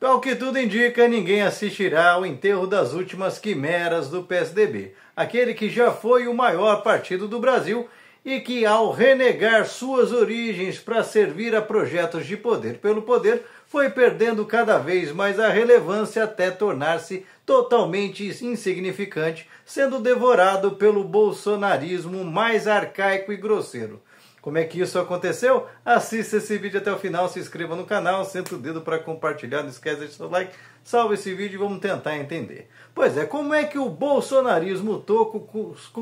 Ao que tudo indica, ninguém assistirá ao enterro das últimas quimeras do PSDB, aquele que já foi o maior partido do Brasil e que, ao renegar suas origens para servir a projetos de poder pelo poder, foi perdendo cada vez mais a relevância até tornar-se totalmente insignificante, sendo devorado pelo bolsonarismo mais arcaico e grosseiro. Como é que isso aconteceu? Assista esse vídeo até o final, se inscreva no canal, senta o dedo para compartilhar, não esquece de deixar o like, salve esse vídeo e vamos tentar entender. Pois é, como é que o bolsonarismo toco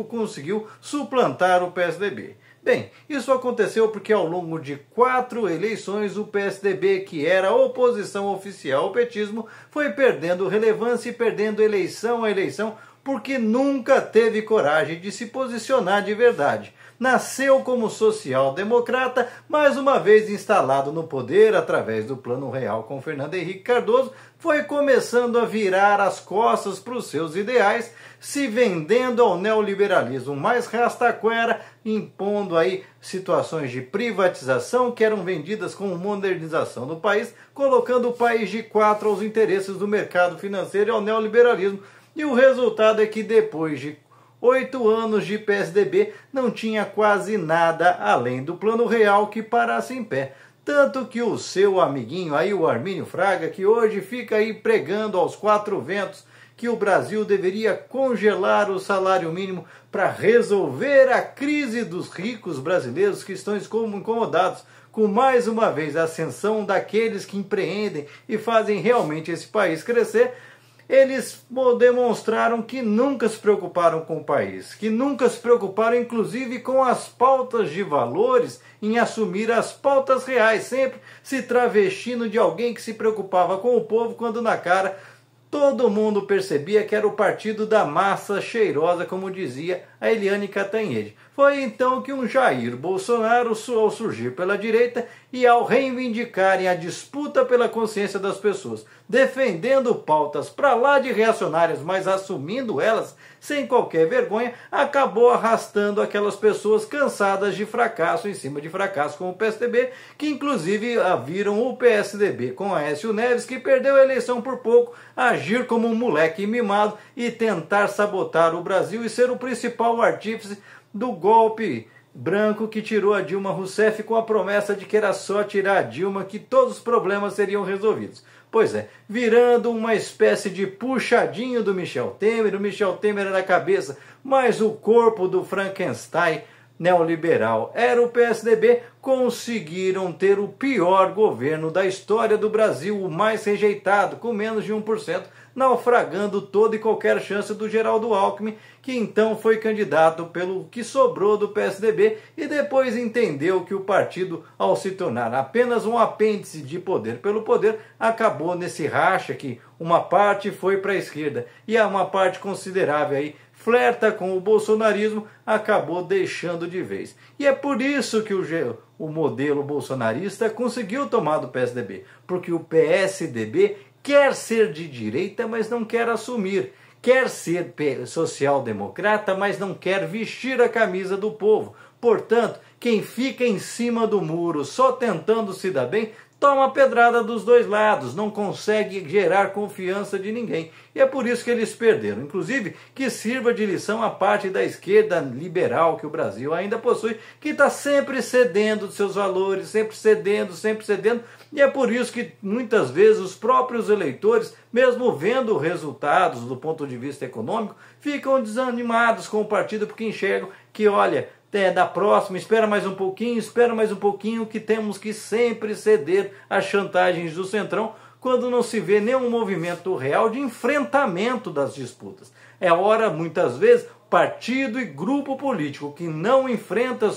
conseguiu suplantar o PSDB? Bem, isso aconteceu porque ao longo de 4 eleições o PSDB, que era a oposição oficial ao petismo, foi perdendo relevância e perdendo eleição a eleição porque nunca teve coragem de se posicionar de verdade. Nasceu como social-democrata, mais uma vez instalado no poder através do Plano Real com Fernando Henrique Cardoso, foi começando a virar as costas para os seus ideais, se vendendo ao neoliberalismo mais rastaquera, impondo aí situações de privatização que eram vendidas como modernização do país, colocando o país de quatro aos interesses do mercado financeiro e ao neoliberalismo. E o resultado é que depois de 8 anos de PSDB não tinha quase nada além do Plano Real que parasse em pé. Tanto que o seu amiguinho aí, o Armínio Fraga, que hoje fica aí pregando aos 4 ventos que o Brasil deveria congelar o salário mínimo para resolver a crise dos ricos brasileiros que estão incomodados com mais uma vez a ascensão daqueles que empreendem e fazem realmente esse país crescer. Eles demonstraram que nunca se preocuparam com o país, que nunca se preocuparam inclusive com as pautas de valores, em assumir as pautas reais, sempre se travestindo de alguém que se preocupava com o povo, quando na cara todo mundo percebia que era o partido da massa cheirosa, como dizia a Eliane Cantanhede. Foi então que um Jair Bolsonaro, ao surgir pela direita e ao reivindicarem a disputa pela consciência das pessoas, defendendo pautas para lá de reacionárias, mas assumindo elas sem qualquer vergonha, acabou arrastando aquelas pessoas cansadas de fracasso em cima de fracasso como o PSDB, que inclusive viram o PSDB com Aécio Neves, que perdeu a eleição por pouco, agir como um moleque mimado e tentar sabotar o Brasil e ser o principal artífice do golpe branco que tirou a Dilma Rousseff com a promessa de que era só tirar a Dilma que todos os problemas seriam resolvidos. Pois é, virando uma espécie de puxadinho do Michel Temer, o Michel Temer era a cabeça, mas o corpo do Frankenstein neoliberal era o PSDB, conseguiram ter o pior governo da história do Brasil, o mais rejeitado, com menos de 1%, naufragando toda e qualquer chance do Geraldo Alckmin, que então foi candidato pelo que sobrou do PSDB e depois entendeu que o partido, ao se tornar apenas um apêndice de poder pelo poder, acabou nesse racha que uma parte foi para a esquerda e uma parte considerável aí flerta com o bolsonarismo, acabou deixando de vez. E é por isso que o modelo bolsonarista conseguiu tomar do PSDB, porque o PSDB quer ser de direita, mas não quer assumir. Quer ser social-democrata, mas não quer vestir a camisa do povo. Portanto, quem fica em cima do muro só tentando se dar bem, toma pedrada dos dois lados, não consegue gerar confiança de ninguém. E é por isso que eles perderam. Inclusive, que sirva de lição a parte da esquerda liberal que o Brasil ainda possui, que está sempre cedendo de seus valores, sempre cedendo, sempre cedendo. E é por isso que muitas vezes os próprios eleitores, mesmo vendo resultados do ponto de vista econômico, ficam desanimados com o partido porque enxergam que, olha, da próxima, espera mais um pouquinho, que temos que sempre ceder às chantagens do Centrão, quando não se vê nenhum movimento real de enfrentamento das disputas. É hora, muitas vezes, partido e grupo político que não enfrenta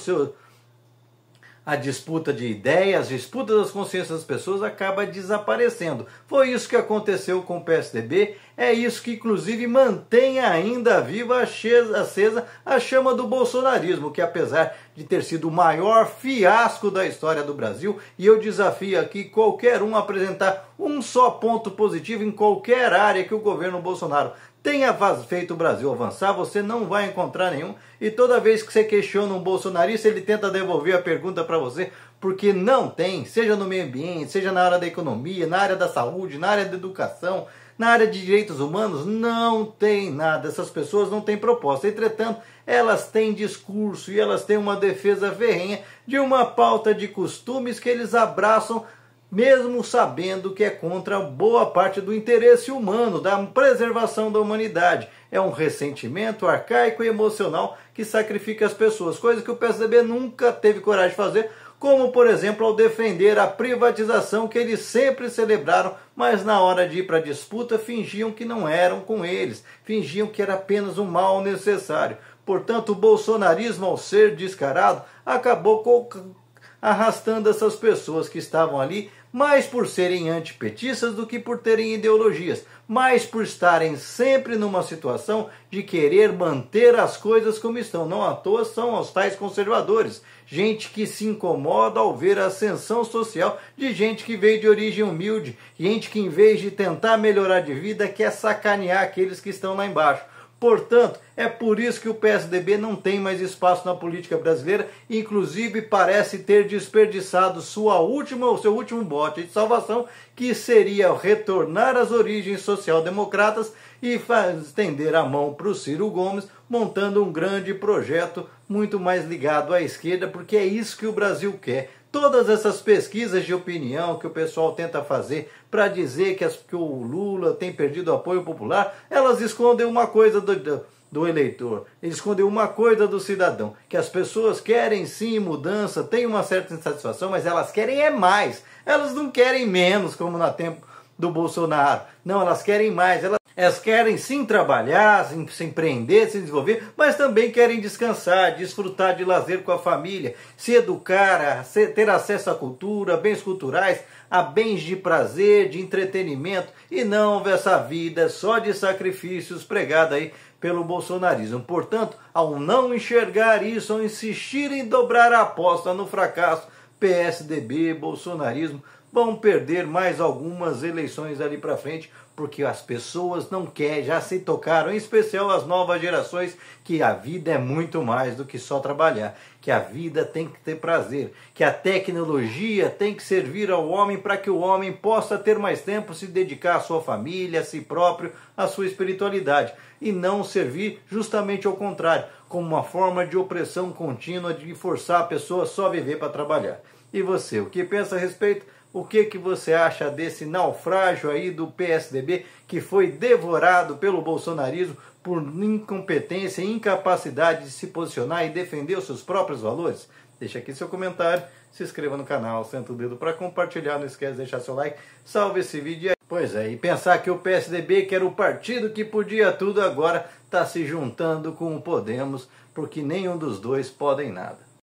a disputa de ideias, a disputa das consciências das pessoas acaba desaparecendo. Foi isso que aconteceu com o PSDB, é isso que inclusive mantém ainda viva, acesa a chama do bolsonarismo, que apesar de ter sido o maior fiasco da história do Brasil, e eu desafio aqui qualquer um a apresentar um só ponto positivo em qualquer área que o governo Bolsonaro tenha feito o Brasil avançar, você não vai encontrar nenhum. E toda vez que você questiona um bolsonarista, ele tenta devolver a pergunta para você: porque não tem, seja no meio ambiente, seja na área da economia, na área da saúde, na área da educação, na área de direitos humanos, não tem nada. Essas pessoas não têm proposta. Entretanto, elas têm discurso e elas têm uma defesa ferrenha de uma pauta de costumes que eles abraçam, mesmo sabendo que é contra boa parte do interesse humano, da preservação da humanidade. É um ressentimento arcaico e emocional que sacrifica as pessoas, coisa que o PSDB nunca teve coragem de fazer, como, por exemplo, ao defender a privatização que eles sempre celebraram, mas na hora de ir para a disputa fingiam que não eram com eles, fingiam que era apenas um mal necessário. Portanto, o bolsonarismo, ao ser descarado, acabou arrastando essas pessoas que estavam ali, mais por serem antipetistas do que por terem ideologias, mais por estarem sempre numa situação de querer manter as coisas como estão. Não à toa são os tais conservadores, gente que se incomoda ao ver a ascensão social de gente que veio de origem humilde, gente que em vez de tentar melhorar de vida quer sacanear aqueles que estão lá embaixo. Portanto, é por isso que o PSDB não tem mais espaço na política brasileira, inclusive parece ter desperdiçado o seu último bote de salvação, que seria retornar às origens social-democratas e estender a mão para o Ciro Gomes, montando um grande projeto muito mais ligado à esquerda, porque é isso que o Brasil quer. Todas essas pesquisas de opinião que o pessoal tenta fazer para dizer que o Lula tem perdido o apoio popular, elas escondem uma coisa do eleitor, eles escondem uma coisa do cidadão, que as pessoas querem sim mudança, têm uma certa insatisfação, mas elas querem é mais, elas não querem menos, como no tempo do Bolsonaro. Não, elas querem mais, elas querem sim trabalhar, se empreender, se desenvolver, mas também querem descansar, desfrutar de lazer com a família, se educar, ter acesso à cultura, bens culturais, a bens de prazer, de entretenimento, e não essa vida só de sacrifícios pregada aí pelo bolsonarismo. Portanto, ao não enxergar isso, ao insistir em dobrar a aposta no fracasso, PSDB, bolsonarismo vão perder mais algumas eleições ali para frente, porque as pessoas não querem, já se tocaram, em especial as novas gerações, que a vida é muito mais do que só trabalhar, que a vida tem que ter prazer, que a tecnologia tem que servir ao homem para que o homem possa ter mais tempo, se dedicar à sua família, a si próprio, à sua espiritualidade, e não servir justamente ao contrário, como uma forma de opressão contínua, de forçar a pessoa só a viver para trabalhar. E você, o que pensa a respeito? O que você acha desse naufrágio aí do PSDB que foi devorado pelo bolsonarismo por incompetência e incapacidade de se posicionar e defender os seus próprios valores? Deixa aqui seu comentário, se inscreva no canal, senta o dedo para compartilhar, não esquece de deixar seu like, salve esse vídeo aí. Pois é, e pensar que o PSDB, que era o partido que podia tudo, agora está se juntando com o Podemos, porque nenhum dos dois podem nada.